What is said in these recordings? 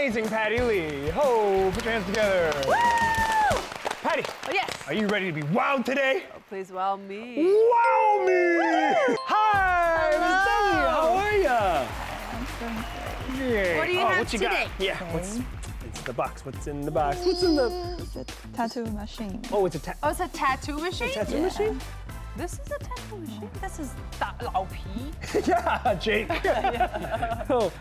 amazing Patty Lee. Ho, put your hands together. Woo! Patty. Oh, yes. Are you ready to be wowed today? Oh, please wow me. Wow me! Hi, Miss Debbie. How are ya? I'm doing great. Yeah. What do you have what you today? got? Yeah. What's the box? What's in the box? What's in the? It's a tattoo machine. Oh, it's a Oh, it's a tattoo machine? tattoo machine. This is a tattoo machine? This is 大老皮. Yeah, Jake. Oh,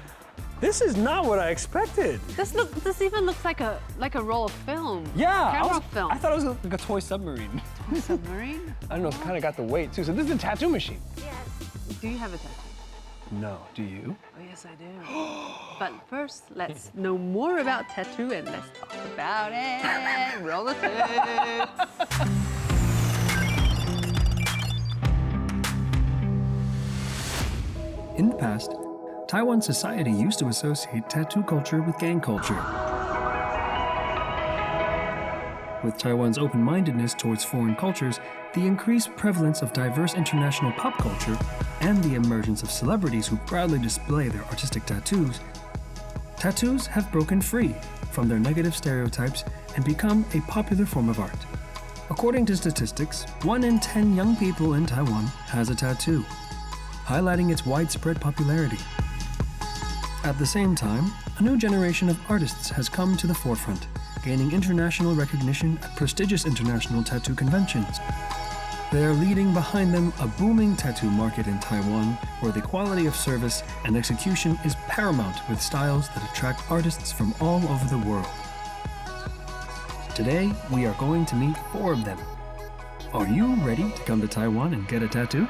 this is not what I expected. This even looks like a roll of film. Yeah, Camera film. I thought it was like a toy submarine. Submarine? I don't know, it's kind of got the weight too. So this is a tattoo machine. Do you have a tattoo? No, do you? Oh, yes, I do. But first, let's know more about tattoo and let's talk about it. Roll the tapes. In the past, Taiwan society used to associate tattoo culture with gang culture. With Taiwan's open-mindedness towards foreign cultures, the increased prevalence of diverse international pop culture, and the emergence of celebrities who proudly display their artistic tattoos, tattoos have broken free from their negative stereotypes and become a popular form of art. According to statistics, 1 in 10 young people in Taiwan has a tattoo, highlighting its widespread popularity. At the same time, a new generation of artists has come to the forefront, gaining international recognition at prestigious international tattoo conventions. They are leading behind them a booming tattoo market in Taiwan, where the quality of service and execution is paramount with styles that attract artists from all over the world. Today, we are going to meet 4 of them. Are you ready to come to Taiwan and get a tattoo?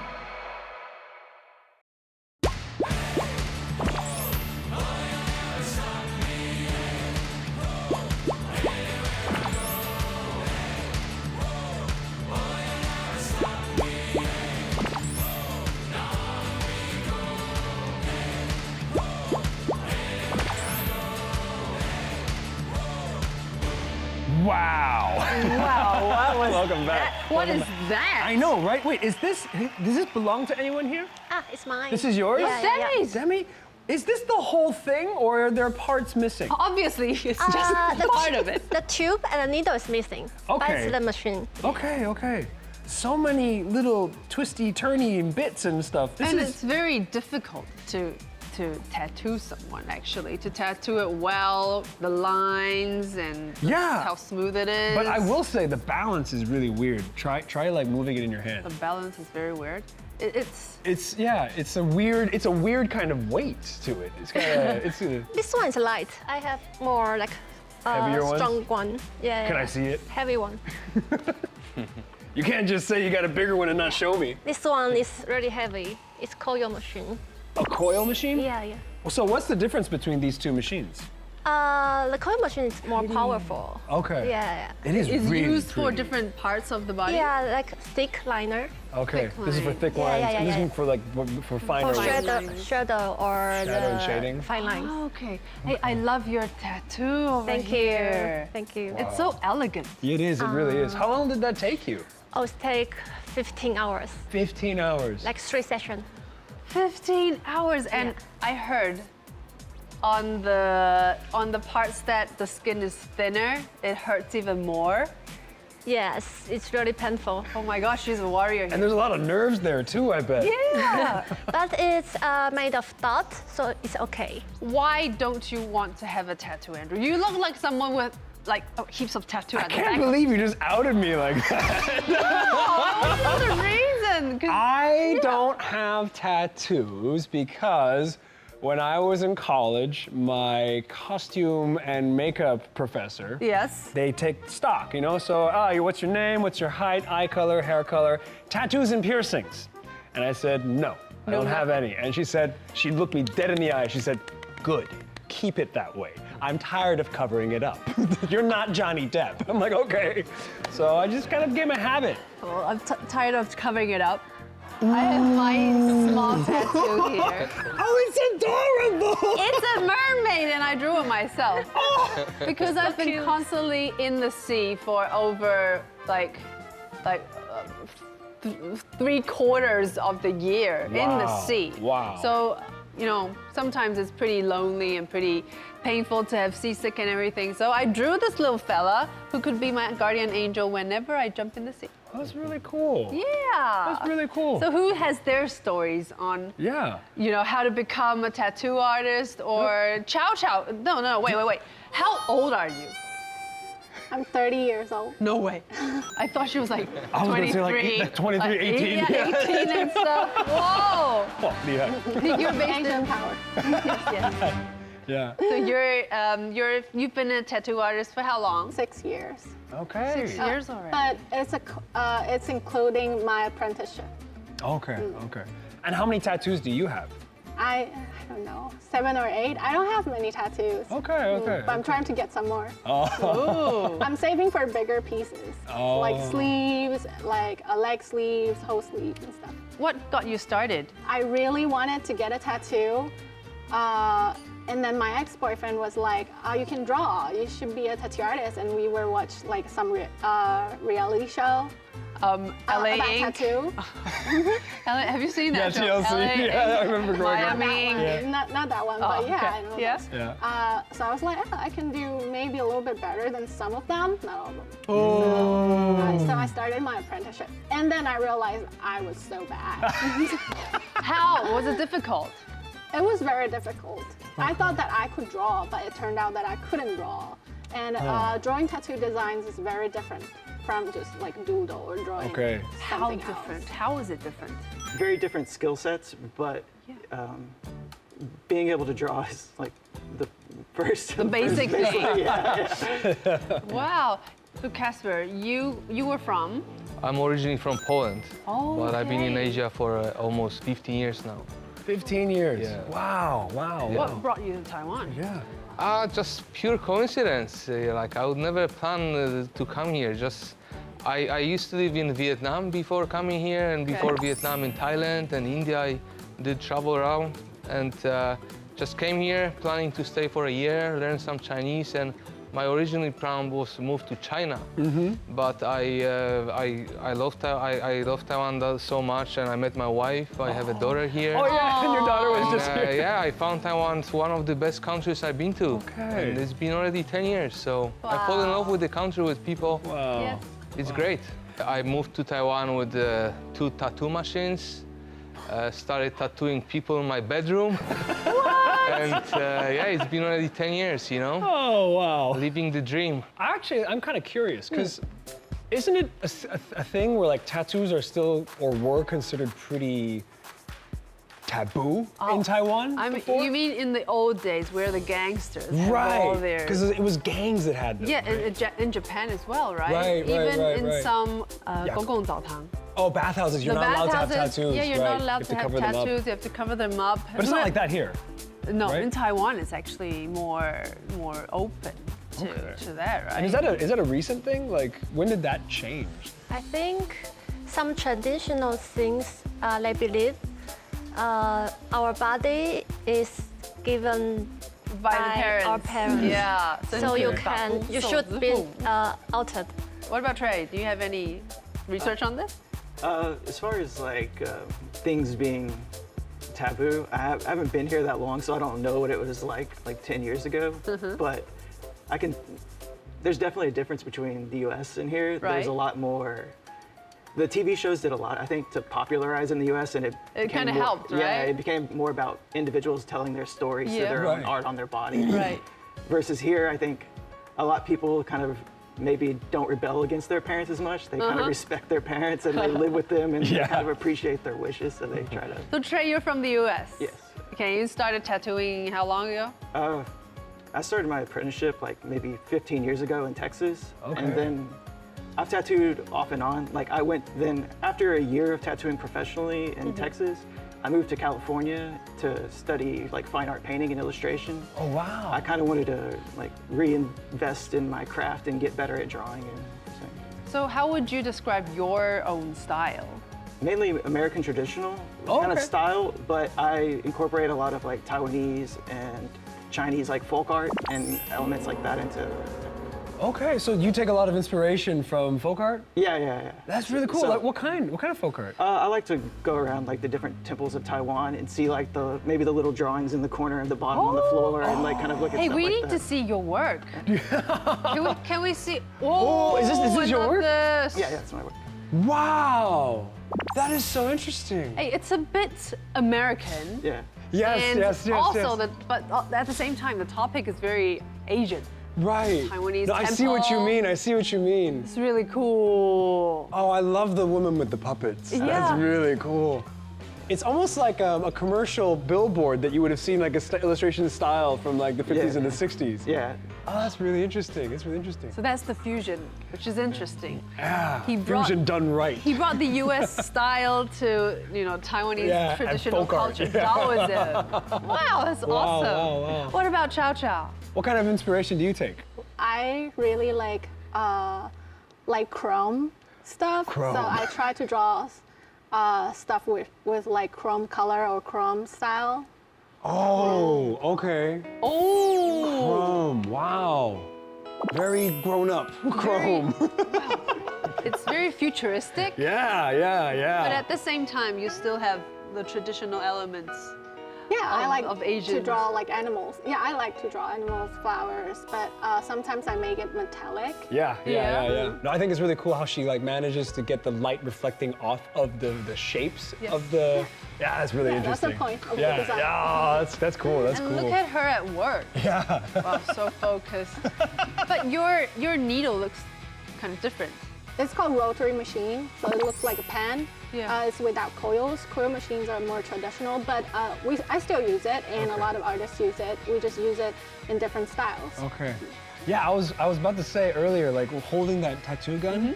Wow. Wow, what was Welcome back. What Welcome is back. that? I know, right? Wait, does this belong to anyone here? Ah, it's mine. This is yours? Yeah, yeah, yeah. Demi's. Demi, is this the whole thing or are there parts missing? Obviously, it's just the part of it. The tube and the needle is missing. But Okay. it's the machine. Okay, okay. So many little twisty, turny bits and stuff. This And is it's very difficult to tattoo someone, actually. To tattoo it well, the lines and Yeah. how smooth it is. But I will say the balance is really weird. Try like moving it in your hand. The balance is very weird. It's It's a weird kind of weight to it. It's kind of it's This one is light. I have more like Heavier ones? strong one. Yeah. Can yeah. I see it? Heavy one. You can't just say you got a bigger one and not show me. This one is really heavy. It's coil machine. A coil machine? Yeah, yeah. Well, so what's the difference between these two machines? The coil machine is more powerful. Okay. Yeah, It is it's really used for pretty. different parts of the body. yeah. Yeah, like thick liner. Okay, thick this is for line. thick Yeah, lines. yeah, yeah, and this yeah. is for like for finer For lines. shadow or Shadow and the shading? fine lines. Oh, okay. Hey, I love your tattoo over Thank here. you. Thank you. It's so elegant. It is, it really is. How long did that take you? Oh, it take 15 hours. 15 hours. Like 3 sessions. 15 hours, and Yeah. I heard on the parts that the skin is thinner, it hurts even more. Yes, it's really painful. Oh my gosh, she's a warrior And here. there's a lot of nerves there too, I bet. Yeah. But it's made of dot, so it's okay. Why don't you want to have a tattoo, Andrew? You look like someone with like heaps of tattoo I at the can't back. believe you just outed me like that. What's the reason? 'Cause- I don't have tattoos because when I was in college, my costume and makeup professor, Yes. they take stock, you know? So, what's your name? What's your height, eye color, hair color, tattoos and piercings? And I said, no, I don't have any. And she said, she looked me dead in the eye. She said, good, keep it that way. I'm tired of covering it up. You're not Johnny Depp. I'm like, okay. So I just kind of became a habit. Well, I'm tired of covering it up. I have my small tattoo here. Oh, it's adorable! It's a mermaid, and I drew it myself. Because I've been constantly in the sea for over like 3/4 of the year in the Wow, sea. wow. So you know, sometimes it's pretty lonely and pretty painful to have seasick and everything. So I drew this little fella who could be my guardian angel whenever I jump in the sea. That's really cool. Yeah. That's really cool. So who has their stories on, Yeah. you know, how to become a tattoo artist or Chow Chow? No, wait. How old are you? I'm 30 years old. No way. I thought she was like I was 23. gonna say like 23, 18. Yeah, 18 and stuff. Whoa. Oh, yeah. You're based Asian in power. yes. Yeah. So you've been a tattoo artist for how long? 6 years. Okay. 6 years already. But it's including my apprenticeship. Okay. Okay. And how many tattoos do you have? I don't know, 7 or 8. I don't have many tattoos. Okay. Okay. But I'm trying to get some more. Ooh. I'm saving for bigger pieces. Oh. Like sleeves, like a leg sleeves, whole sleeve and stuff. What got you started? I really wanted to get a tattoo. And then my ex-boyfriend was like, oh, you can draw. You should be a tattoo artist. And we were watching like some reality show LA about Ink. tattoo. Have you seen that show? TLC. LA Yeah, I Ink? remember growing up. Miami. Not that one, Oh, but yeah, okay. I know Yeah? those. Yeah. So I was like, oh, I can do maybe a little bit better than some of them, not all of them. Oh. So I started my apprenticeship. And then I realized I was so bad. How? Was it difficult? It was very difficult. I thought that I could draw, but it turned out that I couldn't draw. And drawing tattoo designs is very different from just like doodle or drawing Okay. How something different? else. How is it different? Very different skill sets, but being able to draw is like the first. The basic thing. Yeah. Wow. So Casper, you were from? I'm originally from Poland, Oh, but I've been in okay. Asia for almost 15 years now. 15 years. Yeah. Wow. Wow. Yeah. What brought you to Taiwan? Yeah. Just pure coincidence. Like I would never plan to come here. Just I used to live in Vietnam before coming here, and before Vietnam in Thailand and India. I did travel around and just came here planning to stay for a year, learn some Chinese, and my original plan was to move to China. But I love Taiwan so much, and I met my wife. I have a daughter here. Oh yeah. And your daughter was just And, here. yeah, I found Taiwan one of the best countries I've been to. Okay. And it's been already 10 years, so I fall in love with the country, with people. Wow. Yes. It's great. I moved to Taiwan with 2 tattoo machines, started tattooing people in my bedroom. And yeah, it's been already 10 years, you know? Oh wow. Living the dream. Actually, I'm kind of curious because isn't it a thing where like tattoos are still or were considered pretty taboo in Taiwan? I mean, before? you mean in the old days where the gangsters had all Right. their... Because it was gangs that had them. Yeah, right? in Japan as well, right? Right, Even in right. some Yeah. 公共澡堂. Oh, bathhouses. You're The not allowed to have bathhouses, tattoos. yeah, you're right. not allowed You to have cover them up. tattoos. You have to cover them up. But it's not like that here. No, right? in Taiwan, it's actually more open to that, right? And is that a recent thing? Like, when did that change? I think some traditional things they believe our body is given by the parents. our parents. Yeah. So you should be altered. What about Trey? Do you have any research on this? As far as like things being taboo, I haven't been here that long, so I don't know what it was like 10 years ago. But there's definitely a difference between the U.S. and here. There's Right. a lot more. The TV shows did a lot, I think, to popularize in the U.S. and it became kinda more- helped, Yeah, right? it became more about individuals telling their stories Yeah. through their own Right. art on their body. Right. Versus here, I think a lot of people kind of maybe don't rebel against their parents as much. They kind of respect their parents and they live with them and Yeah. kind of appreciate their wishes, so they try to. So Trey, you're from the U.S. Yes. Okay, you started tattooing how long ago? I started my apprenticeship like maybe 15 years ago in Texas. Okay. And then I've tattooed off and on. Like I went then, after a year of tattooing professionally in Texas, I moved to California to study like fine art painting and illustration. Oh, wow. I kind of wanted to like reinvest in my craft and get better at drawing and so. So how would you describe your own style? Mainly American traditional kind of okay. style, but I incorporate a lot of like Taiwanese and Chinese like folk art and elements like that into. Okay, so you take a lot of inspiration from folk art? Yeah. That's really cool. So- Like, what kind? What kind of folk art? I like to go around like the different temples of Taiwan and see like maybe the little drawings in the corner and the bottom on the floor and like kind of look at Hey, stuff we like need that. to see your work. Can we see? Oh, is this I your love work? This. Yeah, that's my work. Wow, that is so interesting. Hey, it's a bit American. Yeah. Yes, and yes. also, but at the same time, the topic is very Asian. Right. Taiwanese No, I see what you temple. mean. I see what you mean. It's really cool. Oh, I love the woman with the puppets. That's Yeah. really cool. It's almost like a commercial billboard that you would have seen, like a illustration style from like the 50s and the 60s. Yeah. Oh, that's really interesting. It's really interesting. So that's the fusion, which is interesting. Yeah, He brought- fusion done right. He brought the U.S. style to, Taiwanese Yeah, and traditional folk art. culture, Yeah. Taoism. Wow, that's Wow, awesome. wow, wow. What about Chow Chow? What kind of inspiration do you take? I really like chrome stuff. Chrome. So I try to draw stuff with like chrome color or chrome style. Oh, okay. Oh, Chrome, wow. Very grown up. Chrome. it's very futuristic, yeah. but at the same time, you still have the traditional elements. Yeah, I like of to Asians. draw like animals. Yeah, I like to draw animals, flowers, but sometimes I make it metallic. Yeah. Yeah. No, I think it's really cool how she like manages to get the light reflecting off of the shapes Yes. of the. Yeah, that's really Yeah, that's the interesting. point of the yeah, design. yeah, that's cool. That's And cool. look at her at work. Yeah. Wow, so focused. But your needle looks kind of different. It's called rotary machine, so it looks like a pen. Yeah. It's without coils. Coil machines are more traditional, but I still use it, and a lot of artists use it. We just use it in different styles. Okay. Yeah, I was about to say earlier, like holding that tattoo gun,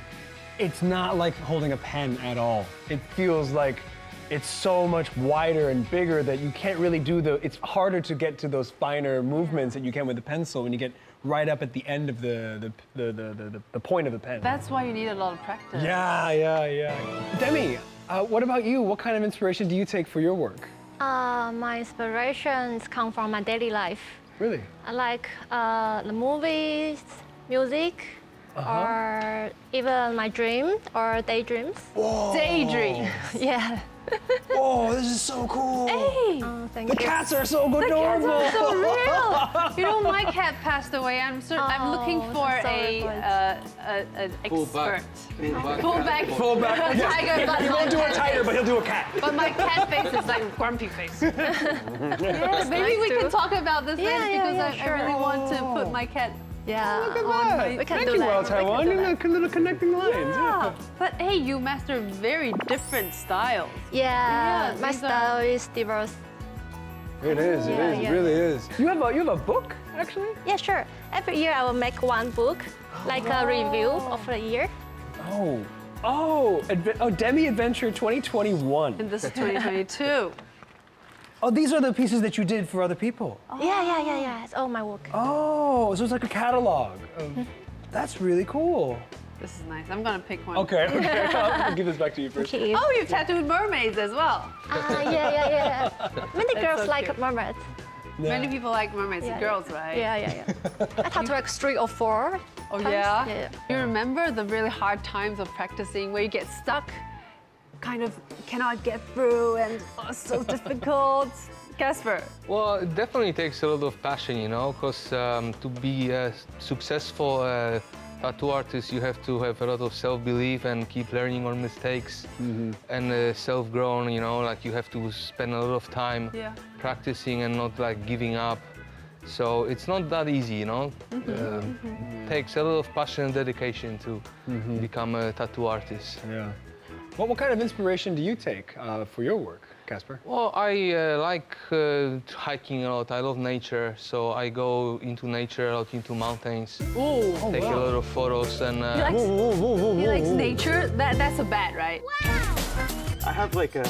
it's not like holding a pen at all. It feels like it's so much wider and bigger that you can't really do it's harder to get to those finer movements that you can with the pencil when you get right up at the end of the point of the pen. That's why you need a lot of practice. Yeah. Demi, what about you? What kind of inspiration do you take for your work? My inspirations come from my daily life. Really? I like the movies, music, or even my dream or daydreams. Daydream. Yeah. Oh, this is so cool. Hey, Oh, thank The you. cats are so adorable. so real. You know, my cat passed away. I'm looking Oh, for that's so an Full expert. back. Full back. Full back. Tiger, but He my won't do a cat tiger, face- but he'll do a cat. But my cat face is like grumpy face. Yeah, maybe nice we can too. talk about this Yeah, later yeah, because yeah, I really sure. want to put my cat. Yeah. Look at on that. my- We can Thank do you, that. Well, We can Taiwan. do You that. know, little connecting lines. Yeah. But hey, you master very different styles. Yeah, Yeah, my these are- style is diverse. It is. It Yeah, is. It yeah. really is. You have a book actually? Yeah, sure. Every year I will make one book, like a review of the year. Oh, Demi Adventure 2021. And this is 2022. Oh, these are the pieces that you did for other people. Yeah. It's all my work. Oh, so it's like a catalog. That's really cool. This is nice. I'm gonna pick one. Okay. I'll give this back to you first. Okay. Oh, you've tattooed mermaids as well. Yeah. Many girls so like cute. mermaids. Many people like mermaids, Yeah. girls, right? Yeah. I tattooed like 3 or 4. Oh, times. yeah? Yeah. You remember the really hard times of practicing where you get stuck, kind of cannot get through, and so difficult? Casper. Well, it definitely takes a lot of passion, because to be a successful tattoo artist, you have to have a lot of self-belief and keep learning on mistakes and self-grown, like you have to spend a lot of time Yeah. practicing and not like giving up. So it's not that easy, Takes a lot of passion and dedication to become a tattoo artist. Yeah. What kind of inspiration do you take for your work, Casper? Well, I like hiking a lot. I love nature, so I go into nature, out into mountains, Ooh. take a lot of photos, and He likes nature. That's a bat, right? I have like a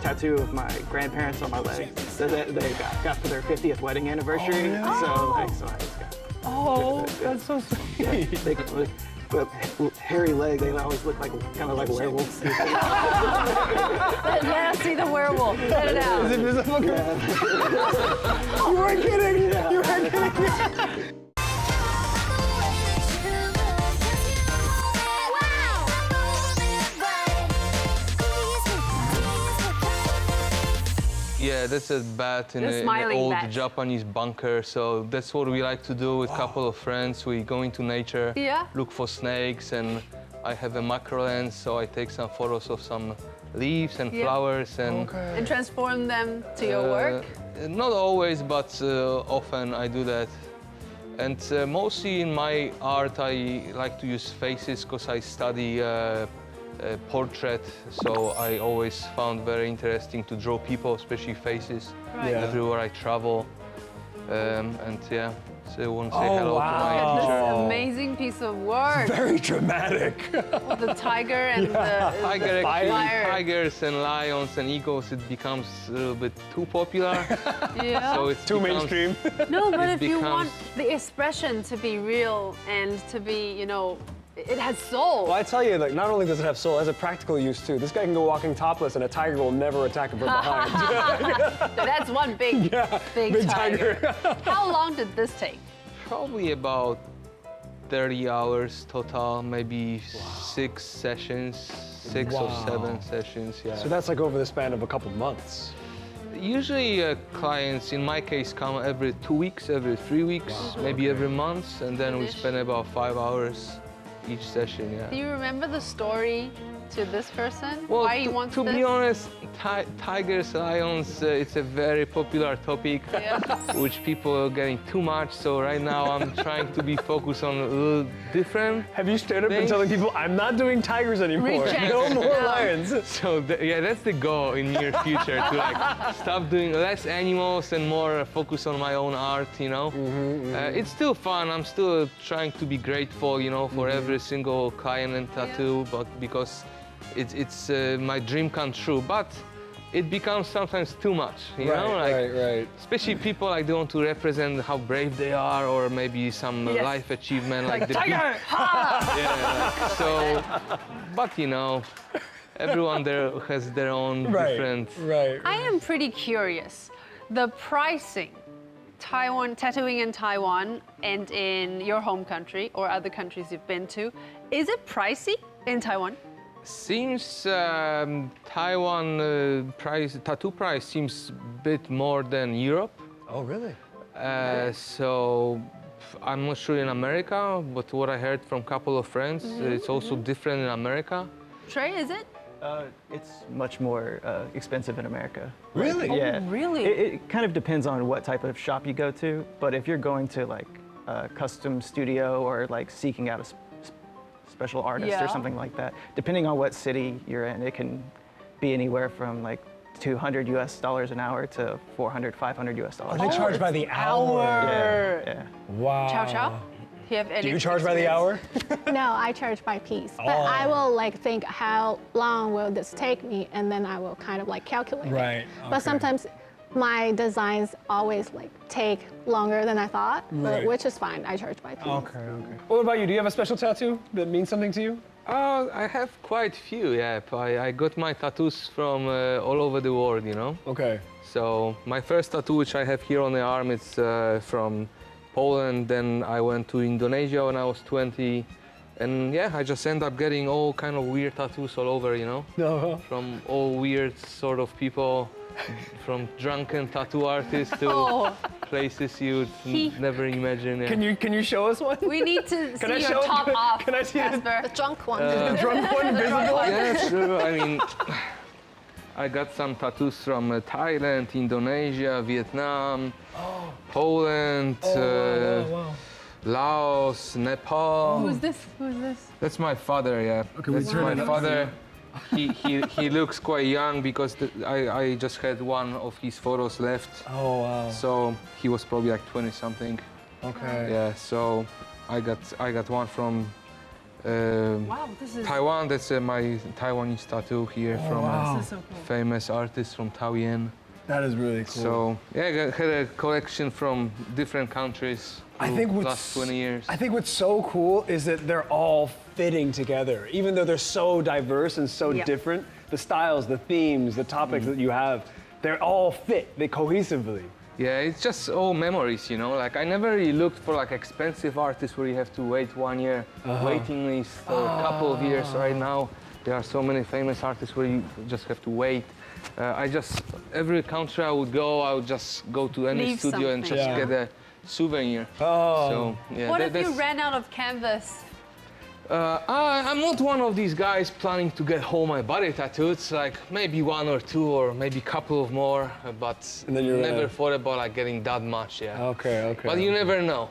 tattoo of my grandparents on my leg that they got for their 50th wedding anniversary. So I just got. Oh, that's so sweet. They with hairy leg, they always look like kind of like werewolves. Let us see the werewolf. Let it out. Is it visible? You weren't kidding. You weren't kidding. Yeah, that's a bat in The an smiling old bat. Japanese bunker. So that's what we like to do with a couple of friends. We go into nature, Yeah. look for snakes, and I have a macro lens, so I take some photos of some leaves and Yeah. flowers and. And transform them to your work? Not always, but often I do that. And mostly in my art, I like to use faces because I study portrait. So I always found very interesting to draw people, especially faces, Right. Yeah. everywhere I travel. And yeah, so I want to say Oh, hello wow. to my Look at teacher. this amazing piece of work. Very dramatic. The tiger and the Tiger, fire. actually, tigers and lions and eagles, it becomes a little bit too popular. Yeah. So it's Too mainstream. No, but It if you want becomes- the expression to be real and to be, you know, it has soul. Well, I tell you, like, not only does it have soul, it has a practical use too. This guy can go walking topless, and a tiger will never attack him from behind. So that's one big, big tiger. How long did this take? Probably about 30 hours total, maybe 6 sessions, 6 or Wow. 7 sessions, yeah. So that's like over the span of a couple months. Usually clients, in my case, come every 2 weeks, every 3 weeks, maybe every month, and then we spend about 5 hours each session, Do yeah. you remember the story to this person? Well, Why he wants to this? be honest, tigers, lions, it's a very popular topic, Yeah. which people are getting too much. So right now I'm trying to be focused on a little different. Have you straight up been Thanks. telling people, I'm not doing tigers anymore? Reject. No more No. lions. So yeah, that's the goal in near future to like stop doing less animals and more focus on my own art. You know, it's still fun. I'm still trying to be grateful, you know, for every single client and tattoo, but because it's my dream come true. But it becomes sometimes too much, you know, like. right. Especially people like they want to represent how brave they are, or maybe some Yes. life achievement, like the Tiger! yeah, like, so, but you know, everyone there has their own different. Right. I am pretty curious. The pricing, Taiwan, tattooing in Taiwan and in your home country or other countries you've been to, is it pricey in Taiwan? Seems Taiwan tattoo price seems a bit more than Europe. Oh, really? So I'm not sure in America, but what I heard from a couple of friends, it's also different in America. Trey, is it? It's much more expensive in America. Really? Yeah. really? It kind of depends on what type of shop you go to, but if you're going to like a custom studio or like seeking out a special artist Yeah. or something like that, depending on what city you're in, it can be anywhere from like $200 US an hour to $400, $500 US. Oh, they charge by the hour. Yeah. Wow. Chow Chow? Do you have any Do you charge by the hour? No, I charge by piece. But I will like think how long will this take me, and then I will kind of like calculate it. Right, But okay. sometimes my designs always like take longer than I thought, Right. which is fine. I charge by piece. Okay. What about you? Do you have a special tattoo that means something to you? I have quite few, yeah. I got my tattoos from all over the world, you know. Okay. So my first tattoo, which I have here on the arm, it's from Poland. Then I went to Indonesia when I was 20, and yeah, I just end up getting all kind of weird tattoos all over, you know, No. from all weird sort of people, from drunken tattoo artists to Oh. places you'd never imagine. Yeah. Can you show us one? We need to Can I see show your top it? off, Can I see it? Casper. The drunk one. The drunk one visible? Yeah, sure. I mean, I got some tattoos from Thailand, Indonesia, Vietnam, Poland, Laos, Nepal. Who's this? Who's this? That's my father, yeah. Okay, we That's turn my it up. father. He looks quite young because I just had one of his photos left. Oh, wow. So he was probably like 20 something. Okay. Yeah, so I got one from Wow, this is Taiwan. That's my Taiwanese tattoo here from wow. a This is so cool. famous artist from Taoyuan. That is really cool. So yeah, I had a collection from different countries. I think through what's last 20 years. I think what's so cool is that they're all fitting together, even though they're so diverse and so Yeah. different. The styles, the themes, the topics that you have, they're all fit. They cohesively. Yeah, it's just all memories, you know. Like I never really looked for like expensive artists where you have to wait 1 year waiting list or a couple of years. Right now, there are so many famous artists where you just have to wait. I just every country I would go, I would just go to any Leave studio and something. just Yeah. get a souvenir. Oh. So yeah, What if you that's- ran out of canvas? I'm not one of these guys planning to get all my body tattoos. Like maybe one or two, or maybe a couple of more. But And then you're never out. thought about like getting that much. Yeah. Okay. But you never know.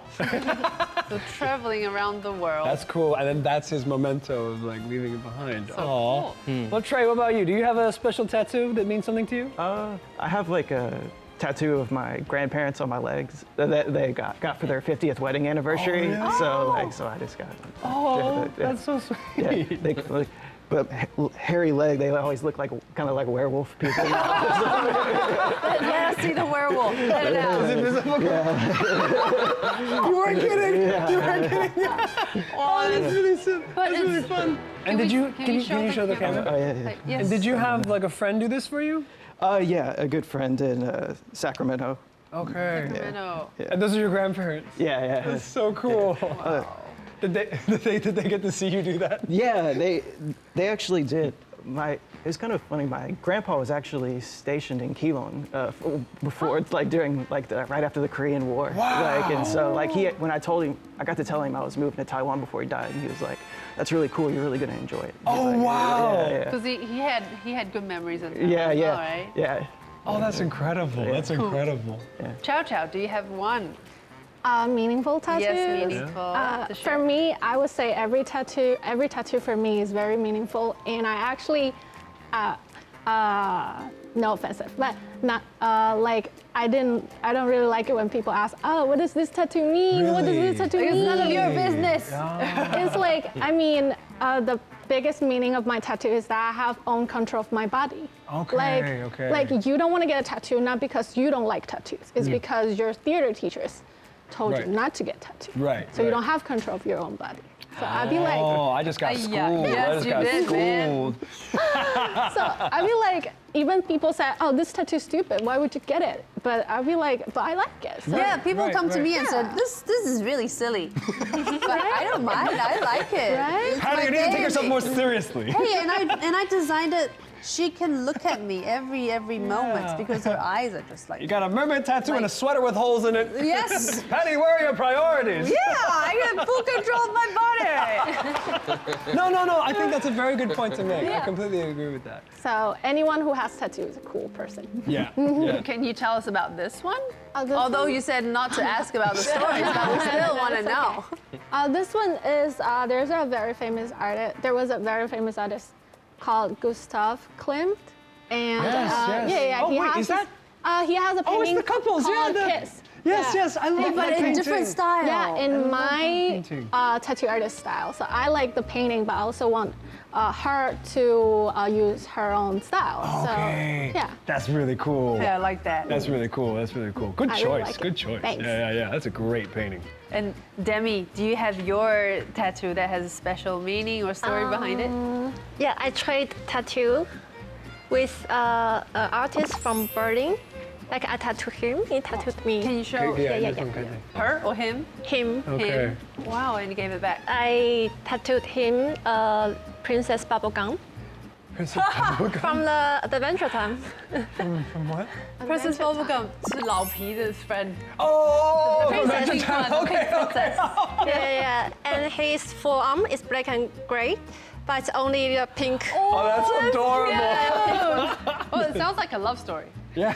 So traveling around the world. That's cool, and then that's his memento of like leaving it behind. so Aw. cool. Well, Trey, what about you? Do you have a special tattoo that means something to you? I have like a tattoo of my grandparents on my legs that they got for their 50th wedding anniversary. So I just got. Oh, yeah, that's so sweet. yeah, they, like, but hairy leg, they always look like kind of like werewolf people. Let us see the werewolf. Let it out. Is it visible? You weren't kidding. You weren't kidding. Oh, that's really simple. But That's really it's- fun. And we- did you can you show the camera? Oh yeah, yeah. Like, yes. And did you have like a friend do this for you? Yeah, a good friend in Sacramento. Okay. Sacramento. And those are your grandparents. Yeah, yeah. That's so cool. Did they get to see you do that? Yeah, they actually did. It's kind of funny. My grandpa was actually stationed in Keelung before, like during right after the Korean War. Wow. Like, and so like when I told him, I got to tell him I was moving to Taiwan before he died, and he was like, "That's really cool. You're really gonna enjoy it." He's Oh, like, wow. Yeah, Because he had good memories in town yeah, as yeah, well, right? yeah. Oh, that's incredible. That's incredible. Chow Chow, do you have one? Meaningful tattoo. Yes, meaningful. to For share. me, I would say every tattoo for me is very meaningful, and I actually, no offensive, but not like I don't really like it when people ask, oh, what does this tattoo mean? What does this Really? tattoo mean? It's none of your business. It's like, I mean, the biggest meaning of my tattoo is that I have own control of my body. Okay, okay. Like you don't want to get a tattoo not because you don't like tattoos. It's because your theater teachers told Right. you not to get tattooed. Right, So you right. don't have control of your own body. So I'd be like, Oh, I just got schooled. yeah. I Yes, just you got did, man. schooled. I'd be like, even people say, oh, this tattoo's stupid. Why would you get it? But I'd be like, but I like it. So Yeah, people Right, come to right. me and said, this is really silly. But I don't mind, I like it. Right? It's How do my you need to take yourself baby. more seriously? Hey, and I designed it. She can look at me every moment because her eyes are just like. You got a mermaid tattoo and a sweater with holes in it. Yes. Patty, where are your priorities? Yeah, I got full control of my body. No. I think that's a very good point to make. I Yeah. completely agree with that. So anyone who has tattoo is a cool person. Yeah. Can you tell us about this one? Oh, this Although one? you said not to ask about the stories, but we still want to know. This one is, there's a very famous artist. There was a very famous artist called Gustav Klimt. And Yes. yeah, Oh, he wait, has is this- he has a Oh, it's painting the couples. Yeah. called the- Kiss. Yes. I love But that in painting. different style. Yeah, in my painting. tattoo artist style. So I like the painting, but I also want her to use her own style. Okay. So, yeah. That's really cool. Yeah, I like that. That's really cool. Good I choice. really like Good it. choice. Thanks. Yeah. That's a great painting. And Demi, do you have your tattoo that has a special meaning or story behind it? Yeah, I tried tattoo with an artist from Berlin. Like I tattooed him, he tattooed me. Can you show yeah. her or him? Him. Okay. Him. Wow, and you gave it back. I tattooed him Princess Bubblegum from the Adventure Time. From what? Princess Bubblegum 是老皮的 friend. Oh, Princess Adventure Time. one, Okay. princess. Yeah. And his forearm is black and gray, but it's only the pink. Oh, that's adorable. Oh, it sounds like a love story. Yeah.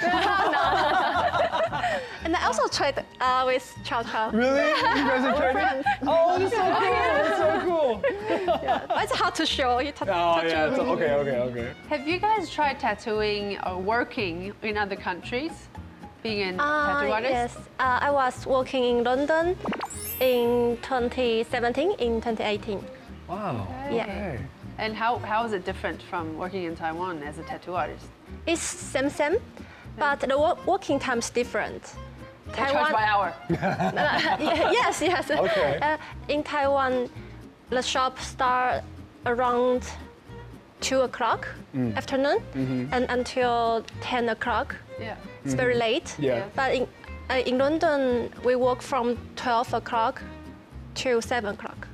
And I also tried with Chow Chow. Really? You guys are trying to? Oh, that's so cool. That's so cool. But it's hard to show. You Oh, yeah. tattoo me. Okay. Have you guys tried tattooing or working in other countries? Being a tattoo artist? Yes, I was working in London in 2017, in 2018. Wow. Yeah. Okay. And how is it different from working in Taiwan as a tattoo artist? It's same, but the working time is different. They charge by hour. Yes. Okay. In Taiwan, the shop start around 2 o'clock afternoon and until 10 o'clock. Yeah. It's very late. Yeah. But in London, we work from 12 o'clock to 7 o'clock.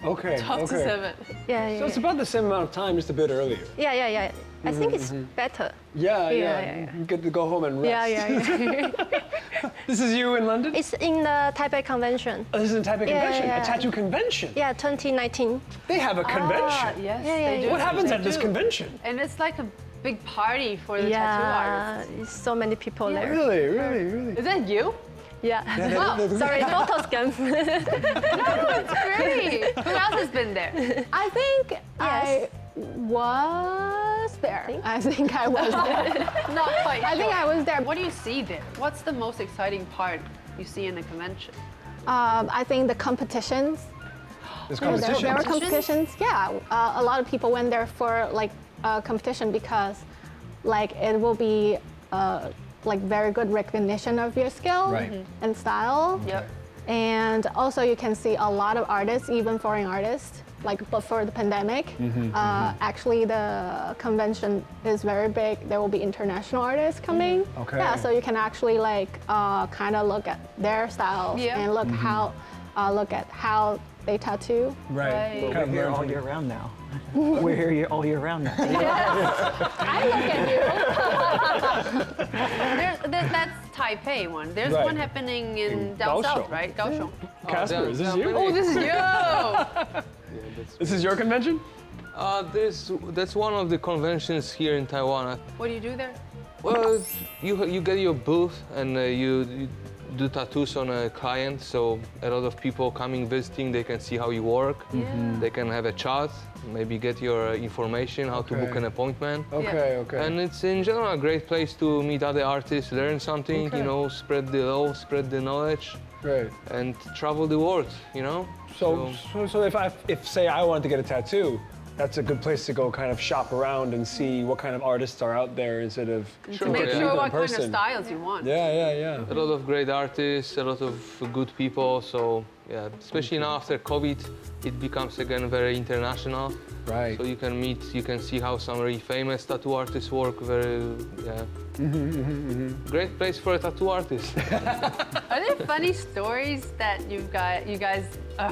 Okay. 12 to 7. Yeah. So it's about the same amount of time, just a bit earlier. Yeah. I think it's better. Yeah, yeah. You get to go home and rest. Yeah. This is you in London? It's in the Taipei Convention. Oh, this is a Taipei convention, yeah. a tattoo convention. Yeah, 2019. They have a convention. Yes, Yeah, they yeah, do. What happens They at this do. convention? And it's like a big party for the tattoo artists. It's so many people there. Really? Is that you? Yeah. Oh, Sorry, photo scam. that's great. Who else has been there? I think Yes. I was there. I think I was there. Not quite I think I was there. What do you see there? What's the most exciting part you see in the convention? I think the competitions. There's There competition. were competitions. Yeah, a lot of people went there for like competition because like it will be like very good recognition of your skill Right. and style. Yep. And also you can see a lot of artists, even foreign artists, like before the pandemic. Actually the convention is very big. There will be international artists coming. Okay. Yeah, so you can actually like kind of look at their styles Yeah. and look at how they tattoo. Right. Right. We're here all year round now. We're here all year round now. I look at you. That's Taipei one. There's Right. one happening in In down south, Kaohsiung. right? Kaohsiung. Casper, is this you? Oh, this is you. This is your convention? That's one of the conventions here in Taiwan. What do you do there? Well, you get your booth and you do tattoos on a client, so a lot of people coming visiting, they can see how you work. They can have a chat, maybe get your information, how to book Okay. an appointment. Okay. And it's in general a great place to meet other artists, learn something, Okay. you know, spread the love, spread the knowledge, Right. and travel the world, you know? So if say I wanted to get a tattoo, that's a good place to go kind of shop around and see what kind of artists are out there instead of To make yeah. sure in what kind of person. styles you want. Yeah. A lot of great artists, a lot of good people. So yeah, especially now after COVID, it becomes again very international. Right. So you can see how some really famous tattoo artists work. Great place for a tattoo artist. Are there funny stories that you guys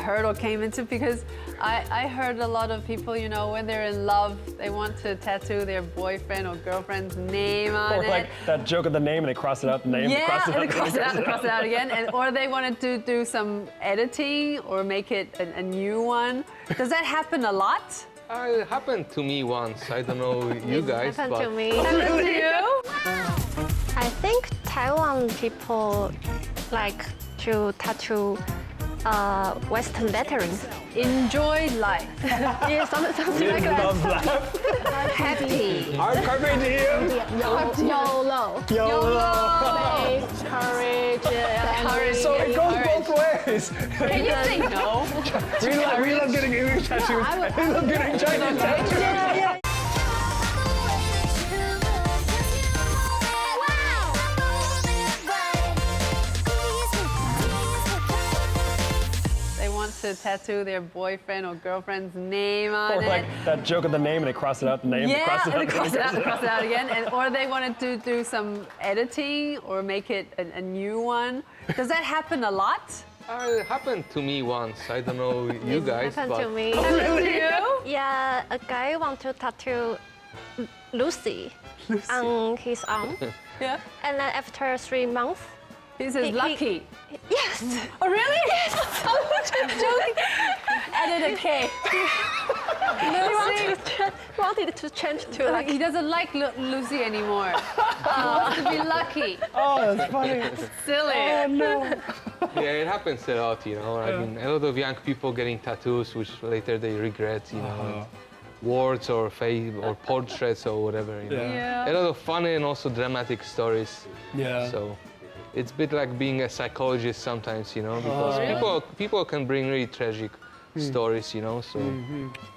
heard or came into? Because I heard a lot of people, you know, when they're in love, they want to tattoo their boyfriend or girlfriend's name on Or it. like that joke of the name and they cross it out, the name, Yeah, cross it and out. cross it out, and cross it out again. Or they wanted to do some editing or make it a new one. Does that happen a lot? It happened to me once. I don't know you guys, Happened but to me. Happen to you? I think Taiwan people like to tattoo Western lettering. Enjoy life. Yeah, something like that. Love laugh. Happy. Art carpe diem. YOLO. YOLO. Faith, courage, Courage. So it goes both ways. Can you say no? We love getting English tattoos. We love getting Chinese tattoos. They want to tattoo their boyfriend or girlfriend's name on Or it. like that joke of the name and they cross it out, the name, Yeah, cross it out, and cross it out, and cross it out again. Or they wanted to do some editing or make it a new one. Does that happen a lot? it happened to me once. I don't know you guys, Happened but to me. Happen to you? Yeah, a guy want to tattoo Lucy on his arm, Yeah. and then after 3 months, He says He- lucky. yes, Oh, really? Yes. Added a K. Lucy. wanted to change to Like like he doesn't like Lucy anymore. He wants to be lucky. Oh, that's funny. Silly. yeah, it happens a lot, you know. I mean, a lot of young people getting tattoos, which later they regret, you know. Words or face or portraits or whatever. You know? Yeah. A lot of funny and also dramatic stories. Yeah. So it's a bit like being a psychologist sometimes, you know, because really? people can bring really tragic stories, you know. So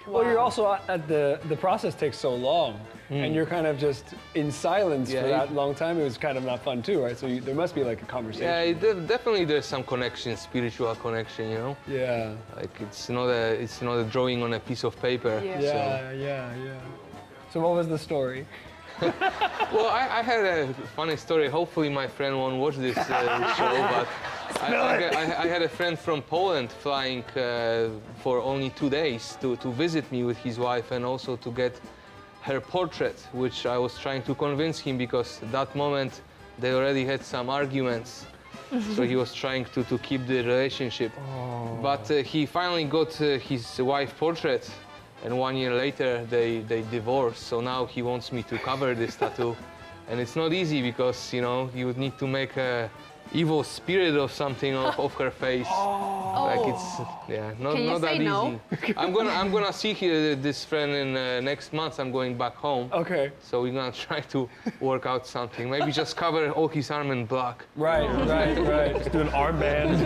Well, you're also at the process takes so long, and you're kind of just in silence for Yeah, that long time. It was kind of not fun too, right? So there must be like a conversation. yeah, definitely there's some connection, spiritual connection, you know. Yeah. Like it's not a drawing on a piece of paper. Yeah. Yeah. So what was the story? Well, I had a funny story. Hopefully, my friend won't watch this show, but I had a friend from Poland flying for only 2 days to visit me with his wife and also to get her portrait, which I was trying to convince him because at that moment they already had some arguments. So he was trying to keep the relationship. But he finally got his wife's portrait, and 1 year later they divorced. So now he wants me to cover this tattoo. And it's not easy because, you know, you would need to make a evil spirit or something of her face. Like it's, yeah, not that no? easy. I'm gonna see this friend in next month. I'm going back home. Okay. So we're gonna try to work out something. Maybe just cover all his arm in black. Right. Just do an armband.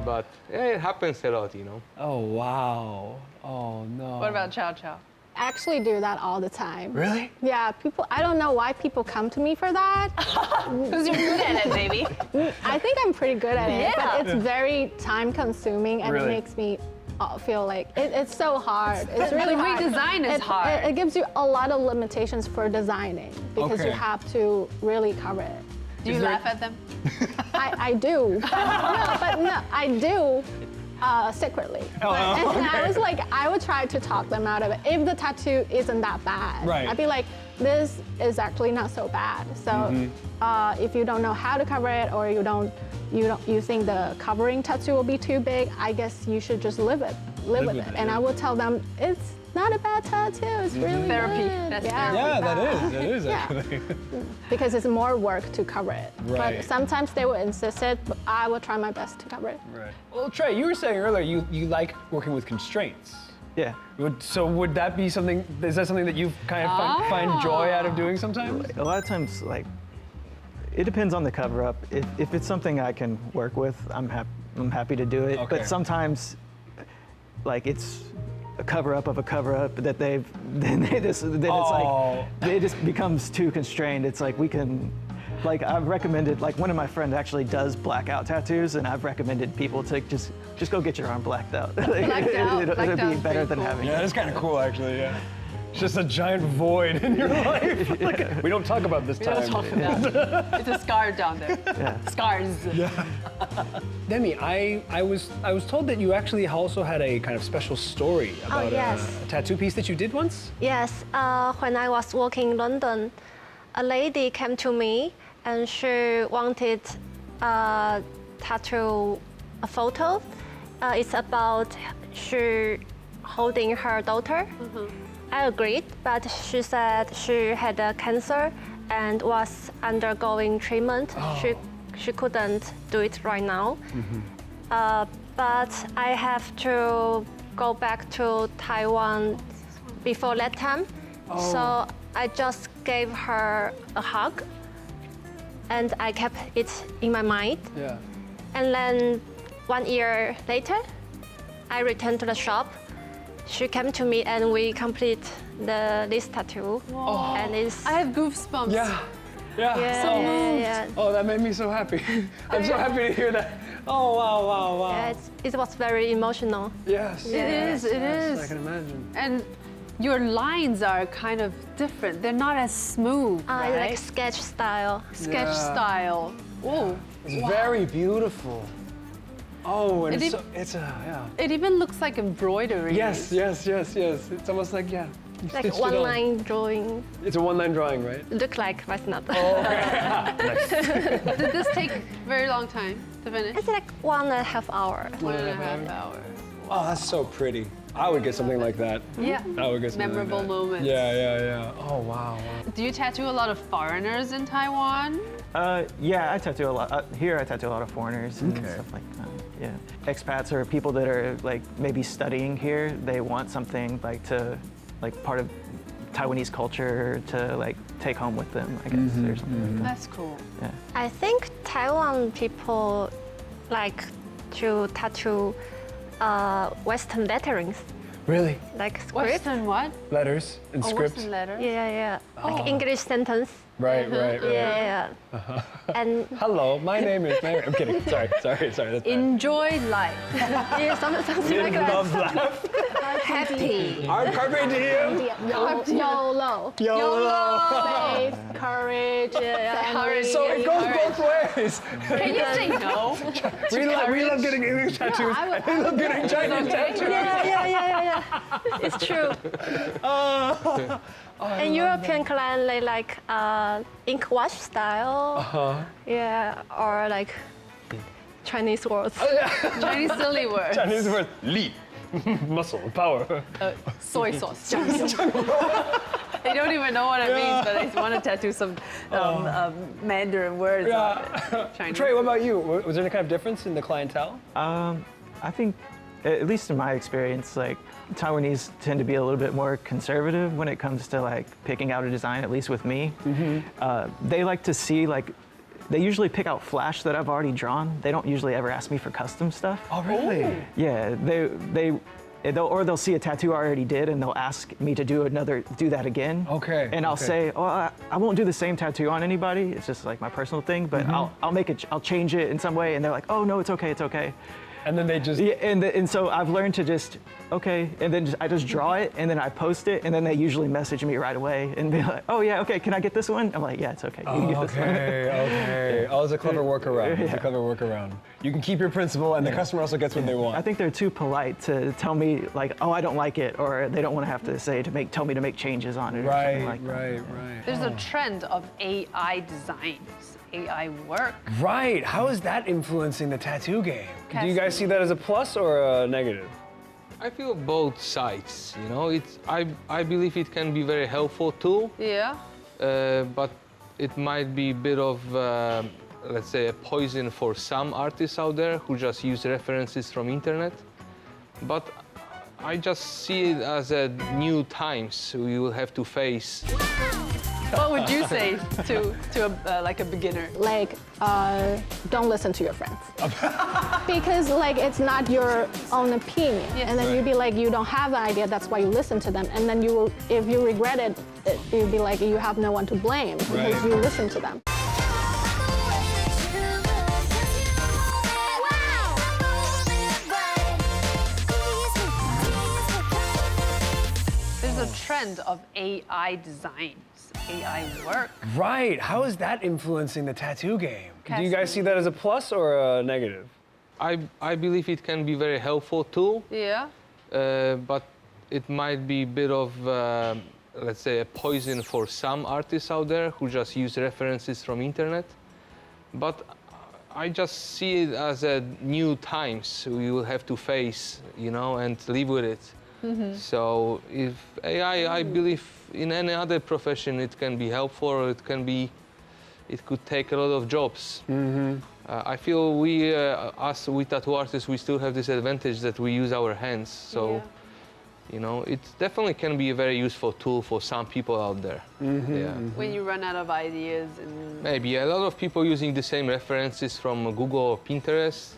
But yeah, it happens a lot, you know. Oh, wow. Oh, no. What about Chow Chow? I actually do that all the time. Really? Yeah, people, I don't know why people come to me for that. Because you're good at it, baby. I think I'm pretty good at it, Yeah. but it's very time consuming and Really? it makes me feel like it's so hard. It's really hard. Redesign is hard. It gives you a lot of limitations for designing because you Okay. have to really cover it. Do you laugh at them? I do, but no, I do secretly. And I was like, I would try to talk them out of it. If the tattoo isn't that bad, Right. I'd be like, this is actually not so bad. So if you don't know how to cover it, or you think the covering tattoo will be too big, I guess you should just live with it. And I would tell them it's not a bad tattoo. It's really Therapy. good. That's yeah, therapy. Yeah, that is Yeah. actually. because it's more work to cover it. Right. But sometimes they will insist it, but I will try my best to cover it. Right. Well, Trey, you were saying earlier you like working with constraints. Yeah. So would that be something? Is that something that you kind of find joy out of doing sometimes? A lot of times, like, it depends on the cover-up. If it's something I can work with, I'm happy to do it. Okay. But sometimes, like, it's a cover-up of a cover-up that it's like it just becomes too constrained. It's like we can. Like, I've recommended, like, one of my friends actually does blackout tattoos, and I've recommended people to just go get your arm blacked out. Blacked out? It'll Blacked be out is better pretty than cool. having Yeah, it. that's kind of cool, actually. Yeah. It's just a giant void in your life. Like, we don't talk about this We time. don't talk about it. It's a scar down there. Yeah. Scars. Demi, I was told that you actually also had a kind of special story about yes. a tattoo piece that you did once. Yes, when I was working in London, a lady came to me and she wanted a tattoo, a photo. It's about she holding her daughter. I agreed, but she said she had a cancer and was undergoing treatment. She couldn't do it right now. But I have to go back to Taiwan before that time. So I just gave her a hug and I kept it in my mind. Yeah. And then 1 year later, I returned to the shop. She came to me and we complete this tattoo. And it's I have goosebumps. Yeah. Yeah. yeah. Oh, that made me so happy. I'm so happy to hear that. Oh, wow. Yeah, it was very emotional. Yes. It is, it Yes, is. I can imagine. And your lines are kind of different. They're not as smooth, right? Like sketch style. Sketch Yeah. style. Oh, It's very beautiful. Oh, and It it's yeah. it even looks like embroidery. Yes. It's almost like, yeah. you Like stitched it one on. line drawing. It's a one-line drawing, right? Look like, but not. Did this take very long time to finish? It's like 1.5 hours. 1.5 hours. Oh, that's so pretty. I would get something like that. Yeah. I would get something Memorable like that. moments. Yeah. Oh, wow. Do you tattoo a lot of foreigners in Taiwan? Yeah, I tattoo a lot. Here, I tattoo a lot of foreigners and stuff like that. Yeah, expats or people that are like maybe studying here. They want something like part of Taiwanese culture to like take home with them, I guess, or something like that. That's cool. Yeah. I think Taiwan people like to tattoo Western letterings, Really? like script. Western what? Letters and Oh, scripts? Western letters? Yeah. Like English sentence. Right, right, right. Yeah. And Hello, my name is Mary. I'm kidding. Sorry. That's bad. Enjoy life. yeah, something like that. Love laugh. Happy. Our carpe diem. YOLO. YOLO. Faith, courage, family. So it goes both ways. Can you say no? We love getting English tattoos. I would- and we love getting Chinese tattoos. Yeah. It's true. And European client, they like ink wash style. Yeah, or like Chinese words. Chinese silly words. Chinese word, li, muscle, power. Soy sauce. They don't even know what it means, but they want to tattoo some Mandarin words on it. Chinese. Trey, what about you? Was there any kind of difference in the clientele? I think, at least in my experience, like Taiwanese tend to be a little bit more conservative when it comes to like picking out a design. At least with me, they like to see like. They usually pick out Flash that I've already drawn. They don't usually ever ask me for custom stuff. Oh, really? Yeah, they'll see a tattoo I already did and they'll ask me to do that again. Okay, And I'll okay. say, oh, I won't do the same tattoo on anybody. It's just like my personal thing, but I'll change it in some way. And they're like, oh no, it's okay. And then they just. Yeah, and so I've learned to just, okay, and then I just draw it and then I post it and then they usually message me right away and be like, oh yeah, okay, can I get this one? I'm like, yeah, it's okay. You can get this one. Okay. Oh, it's a clever workaround. It's a clever workaround. You can keep your principle, and the customer also gets what they want. I think they're too polite to tell me like, oh, I don't like it, or they don't want to have to tell me to make changes on it. Or something like that. Right. There's a trend of AI designs, AI work. Right. How is that influencing the tattoo game? Do you Casting. guys see that as a plus or a negative? I feel both sides. You know, I believe it can be very helpful tool, Yeah. but it might be a bit of, let's say, a poison for some artists out there who just use references from internet. But I just see it as a new times we will have to face. What would you say to like a beginner? Like, don't listen to your friends. Because like it's not your own opinion. Yes. And then you'd be like, you don't have the idea, that's why you listen to them. And then you will, if you regret it, you'd be like, you have no one to blame because you listen to them. There's a trend of AI designs, AI work. Right. How is that influencing the tattoo game? Do you guys see that as a plus or a negative? I believe it can be very helpful tool, Yeah. but it might be a bit of, let's say, a poison for some artists out there who just use references from internet. But I just see it as a new times we will have to face, you know, and live with it. So if AI, I believe in any other profession, it can be helpful, or it could take a lot of jobs. I feel us tattoo artists, we still have this advantage that we use our hands. So, you know, it definitely can be a very useful tool for some people out there. Yeah. When you run out of ideas and Maybe a lot of people using the same references from Google or Pinterest.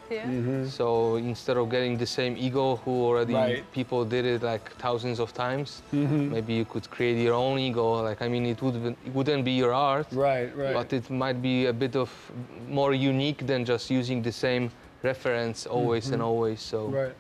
So instead of getting the same ego who already people did it like thousands of times, maybe you could create your own ego. Like, I mean, it wouldn't be your art, Right. but it might be a bit of more unique than just using the same reference always and always. So. Right.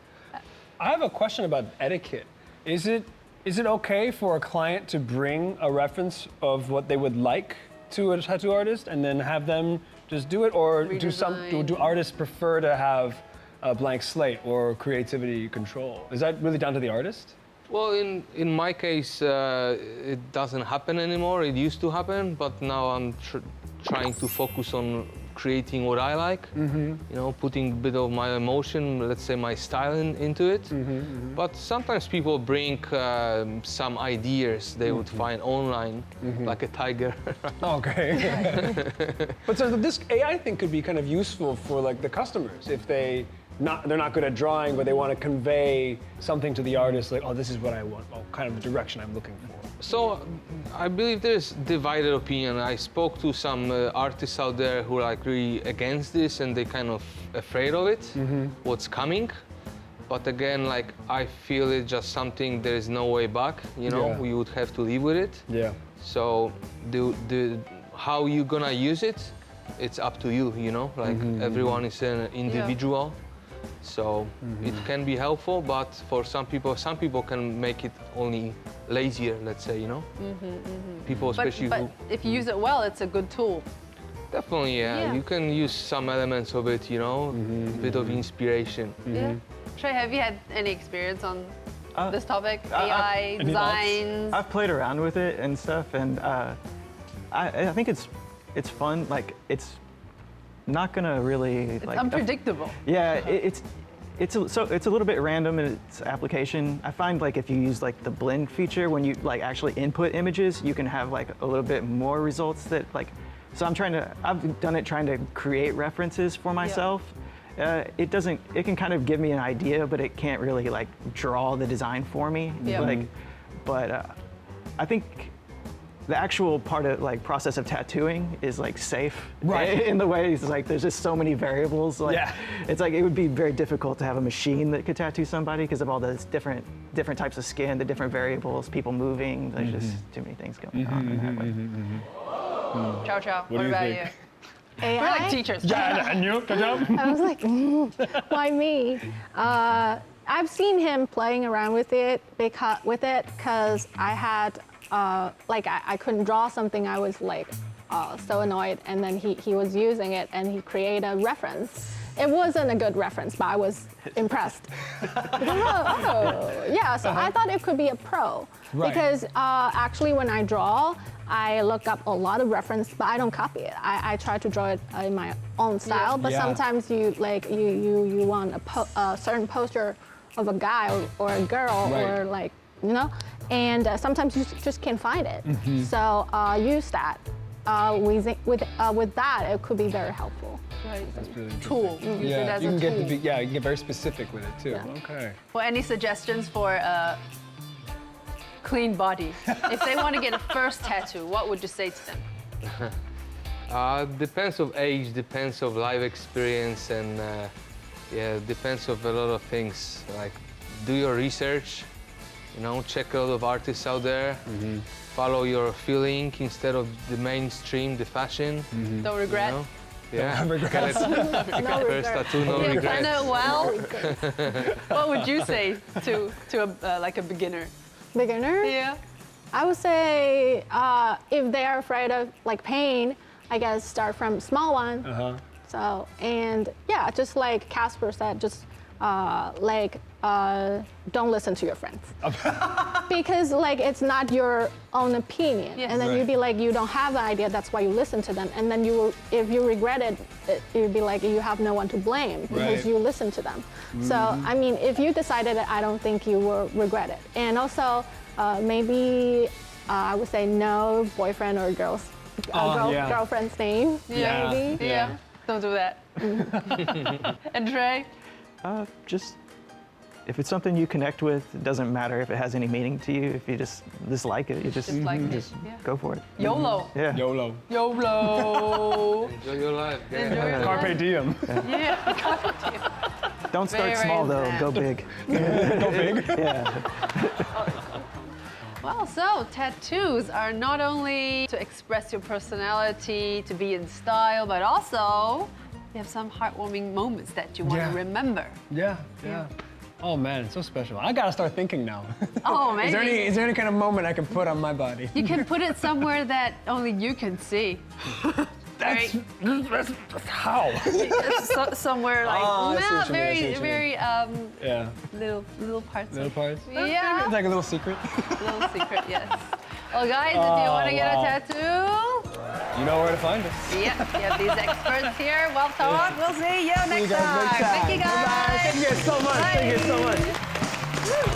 I have a question about etiquette. Is it okay for a client to bring a reference of what they would like to a tattoo artist and then have them just do it, or Redesign. do artists prefer to have a blank slate or creativity control? Is that really down to the artist? Well, in my case, it doesn't happen anymore. It used to happen, but now I'm trying to focus on creating what I like. You know, putting a bit of my emotion, let's say my style into it. But sometimes people bring some ideas they would find online, like a tiger. Okay. But so this AI thing could be kind of useful for like the customers if they're not good at drawing, but they want to convey something to the artist, like, oh, this is what I want, oh, kind of the direction I'm looking for. So I believe there's divided opinion. I spoke to some artists out there who are like really against this and they kind of afraid of it, what's coming. But again, like, I feel it's just something there is no way back, you know, Yeah. we would have to live with it. Yeah. So how you gonna use it, it's up to you, you know? Like everyone is an individual. So it can be helpful, but for some people can make it only lazier, let's say, you know? People especially but who... if you use it well, it's a good tool. Definitely, yeah. You can use some elements of it, you know? A bit of inspiration. Yeah. Trey, have you had any experience on this topic? I- AI, any designs? I've played around with it and stuff, and I think it's fun. Like, it's not gonna really It's like unpredictable. Yeah, it's a little bit random in its application. I find like if you use like the blend feature, when you like actually input images, you can have like a little bit more results that like. So I've done it trying to create references for myself. It can kind of give me an idea, but it can't really like draw the design for me. Yeah. Like, but I think the actual part of like process of tattooing is like safe. Right. In the way it's like there's just so many variables. Like, Yeah. it's like it would be very difficult to have a machine that could tattoo somebody because of all those different types of skin, the different variables, people moving. There's just too many things going on in that way. Chow Chow, do what you about think? you? We're like teachers. Yeah, and you? Good job. I was like, why me? I've seen him playing around with it because I had I couldn't draw something. I was like so annoyed, and then he was using it and he created a reference. It wasn't a good reference, but I was impressed. So I thought it could be a pro. Right. Because actually when I draw, I look up a lot of reference, but I don't copy it. I try to draw it in my own style, but Yeah. sometimes you want a certain posture of a guy or a girl Right. or like, you know, and sometimes you just can't find it. So use that. With that, it could be very helpful. Right. That's really interesting. Tool. Use it Yeah, as you a can tool. get you can get very specific with it too. Yeah. Okay. Well, any suggestions for a clean body? If they want to get a first tattoo, what would you say to them? Depends of age, depends of life experience, and depends of a lot of things. Like, do your research, you know, check a lot of artists out there. Follow your feeling instead of the mainstream, the fashion. Don't regret. You know? Yeah. Don't regret. No First regret. tattoo, no You regrets. plan it well. What would you say to a beginner? Beginner? Yeah. I would say if they are afraid of like pain, I guess start from small one. So, and yeah, just like Casper said, just don't listen to your friends. Because like it's not your own opinion. Yes. And then Right. you'd be like, you don't have the idea, that's why you listen to them. And then if you regret it, you'd be like, you have no one to blame because Right. you listen to them. So, I mean, if you decided it, I don't think you will regret it. And also, maybe I would say no boyfriend or Yeah. girlfriend's name. Yeah. Maybe. Yeah. Don't do that. And Trey? Just if it's something you connect with, it doesn't matter if it has any meaning to you. If you just like it, you just like it, just yeah. go for it. YOLO. Yeah. YOLO. YOLO. Enjoy your life. Yeah. Enjoy your Carpe life. diem. Yeah. Don't start Very small though. sad. Go big. Go big. Yeah. Well, so tattoos are not only to express your personality, to be in style, but also you have some heartwarming moments that you want Yeah. to remember. Yeah. Oh man, it's so special. I gotta start thinking now. Oh, maybe. Is there any kind of moment I can put on my body? You can put it somewhere that only you can see. That's how. Somewhere like, Oh, I see what you mean, I see what you very Yeah. little parts. Little parts. Yeah. It's like a little secret. Little secret, yes. Well, guys, if you want to get a tattoo, You know where to find us. yeah, you have these experts here. Well talk. We'll see you next time. Thank you, guys. Bye-bye. Thank you guys so much. Thank you so much.